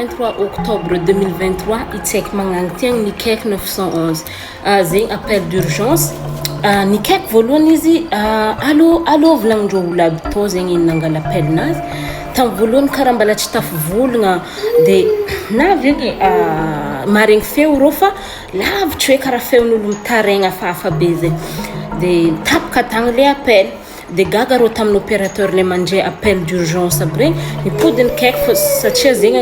23 octobre 2023 itsaiky magnagny nikaiky 911 zegny appel d'urgence nikaiky voalohany izy allô volagnin-drô olo aby tô zegny nangala appelnazy tamin'ny voalohany karaha mbala tsy tafivolagna de navy maregny feo rô fa lavitra hoe karaha feon'olo mitaregna hafahafa be zegny de tapaka tagny le appel de gaga rô tamin'ny opérateur le mandray appel d'urgence aby regny mipody nikaiky fa satria zegny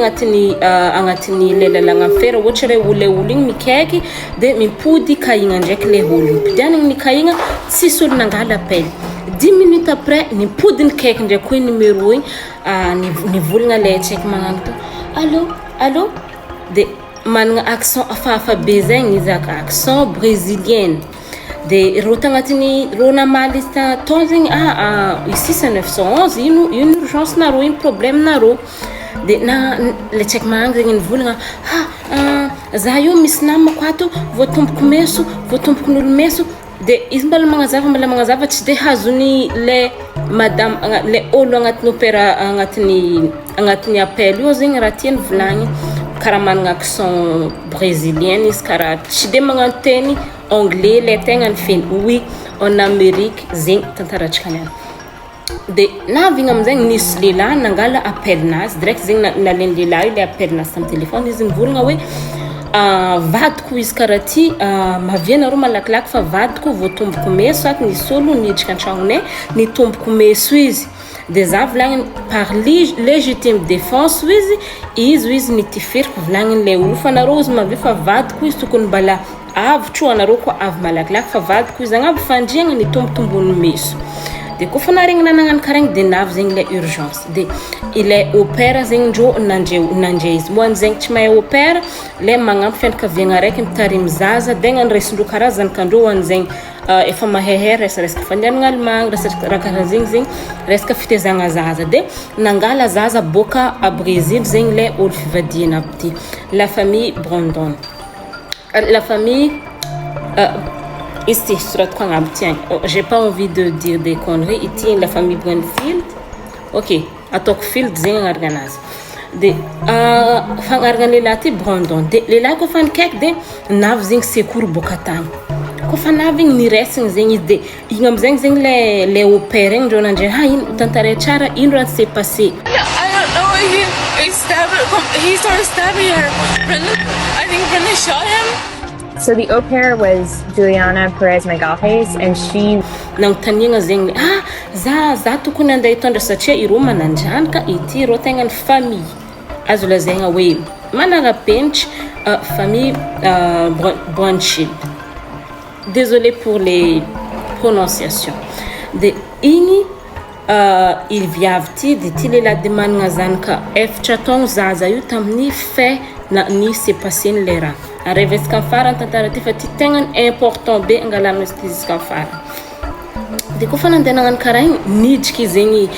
agnatin'ny le lalagna fera ohatra hoe olo igny mikaiky de mipody kahigna ndraiky le olo mipidianagny ny kahigna tsisy olo nangala appel 10 minutes après nipody nikaiky ndraiky hoe numéro igny nivolagna le tsy haiko magnano to allô de managna accent hafahafa be zegny izy accent brésilienne de rô tagnatin'ny rô namaly izy tao zegny ici c'est 911 ino urgence narô ino problème narô de le tsy haiko magnano zegny nivolagna za io misy namako ato voatomboko n'olo meso de izy mbala magnazava tsy de hazony le madame le olo agnatin'ny appel io zegny raha tiany volagny karaha managna accent brésilien izy karaha tsy de magnano teny anglais le tegna ny feny oui en Amérique zegny tantaratrika niany de navigna amizegny nisy lehilahy nangala appelnazy direct zegny nalainy lehilahy le appelnazy tamin'ny telefony izy nivolagna hoe vadiko izy karaha ty mavianareo malakilaky fa vadiko voatomboko meso ato nisy olo niditra an-tragnonay nitomboko meso izy de za volagniny par légitime défense izy nitifiriko volagniny le olo fa nareo izy mavia fa vadiko izy tokony mbala avotro anareo koa avy malakilaky fa vadiko izy agnavy fandriagna nitombotombony meso de kofa naregny nagnano karaha de navy zegny le urgence de ile opéra zegny ndrô nandre izy moa zegny tsy mahay opéra le magnampy fianakaviagna raiky mitarimy zaza de nandresindrô karaha zanakandrô anzegny efa mahehe resaka fandianagna almagny raha karaha zegny resaka fitezagna zaza de nangala zaza boka à Brésil zegny le olo fivadiana aby ty la famille Brandon la famille ici j'ai pas envie de dire des conneries ici la famille Brandfield ok atoko field zegny agnaraganazy de fagnaragna lehilahy ty Brandon de lehilahy kofa nikaiky de navy zegny secours boka tagny kofa navy igny niresagny zegny izy de igny amizegny zegny le opère igny ndrô nandre ino tantare tsara ino raha s'est passé I don't know he started stabbing her I think Brenda shot him. So the au pair was Juliana Perez Magalhaes, and she nagtaniagna zegny za tokony andeha hitondra satria irô manandranoka ity irô tegna ny famille azo lazaigna hoe manara-penitry famille Brandfield désolé pour les prononciations de igny il viavy ty de ty lehilahy de managna zanaka efatra taogno zaza io tamin'ny fait ni s'est passé ny le raha arevesaka amin'ny farany tantara ty fa ty tegna important be angalana izy ty ziska amin'ny farany de kofa nandeha nagnano karaha igny nidriky zegny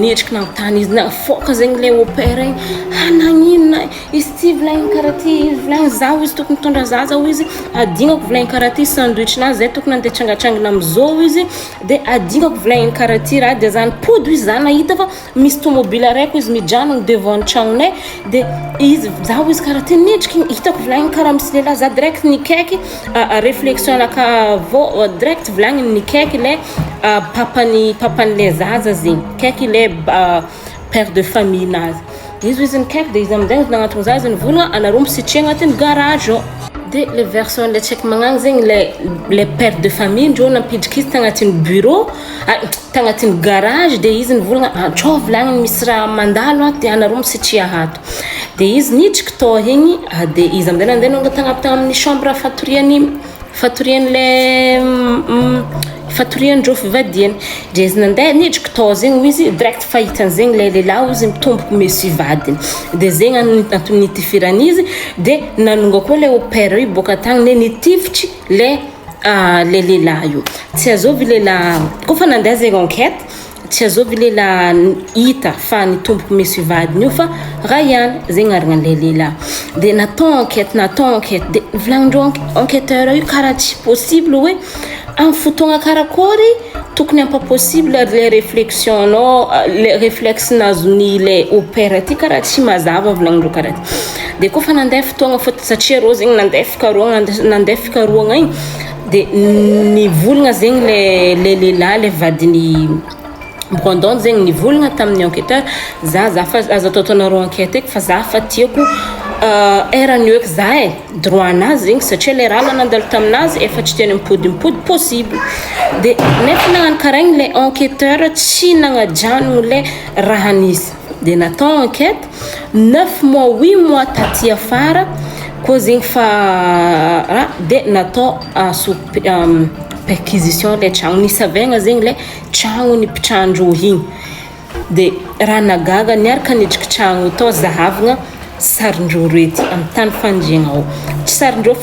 nidriky nagntany izy nafoka zegny le opéra igny nagnino izy ty volagniny karaha ty izy volagniny zaho izy tokony mitondra zaza ho izy adignako volagniny karaha ty sandwich nazy zay tokony andeha trangatrangana amizao izy de adignako volagniny karaha ty raha de za nipody izy za nahita fa misy tomobile araiky izy mijanogno devant tragnonay de izy zaho izy karaha ty nidriky hitako volagniny karaha misy lehilahy za direct nikaiky réflexion naka direct volagniny nikaiky le papany le zaza zegny kaiky le père de famille nazy izy nikaiky de izy amizegny nagnatony zaza nivolagna anareo misitria agnatin'ny garage ao de le version le tsy haiko magnano zegny le père de famille ndrô nampidriky izy tagnatin'ny bureau tagnatin'ny garage de izy nivolagna atrô volagniny misy raha mandalo ato de anareo misitria ato de izy nidriky tao igny de izy amizay nandeha nangatagnapi amin'ny chambre fatoriandrô fivadiany de izy nandeha nidriky tao zegny izy direct fahitany zegny le lehilahy izy mitomboko meso ivadiny de zegny antony nitifirany izy de nanonga koa le opéra io boka tagny ne nitifitry le lehilahy io tsy azovy lehilahy kofa nandeha zegny enquête tsy azovy lehilahy hita fa nitomboko meso ivadiny io fa raha ihany zegny aragna le lehilahy de natao enquête de volagnindrô enquêteur io karaha tsy possible hoe amin'ny fotoagna karakory tokony ampa possible le réflexionnao le réflexe nazony le opéra ty karaha tsy mazava volagnindreo karaha ty de koa fa nandeha fotoagna satria rô zegny nandeha fikaroagna igny de nivolagna zegny le lehilahy le vadiny Brandon zegny nivolagna tamin'ny enquêteur za fa azo ataonareo enquête eky fa za fa tiako erany eo eky za droit anazy zegny satria le raha nandalo taminazy efa tsy tiany mipody possible de nefa nagnano karaha igny le enquêteur tsy nagnajanogno le raha nisy de natao enquête 9 mois 8 mois taty afara koa zegny fa de natao perquisition le tragno nisavegna zegny le tragno nipitrahndreo igny de raha nagaga niaraka nidriky tragno tao zahavagna sarindreo rety amin'ny tany fandriagna ao tsy sarindreo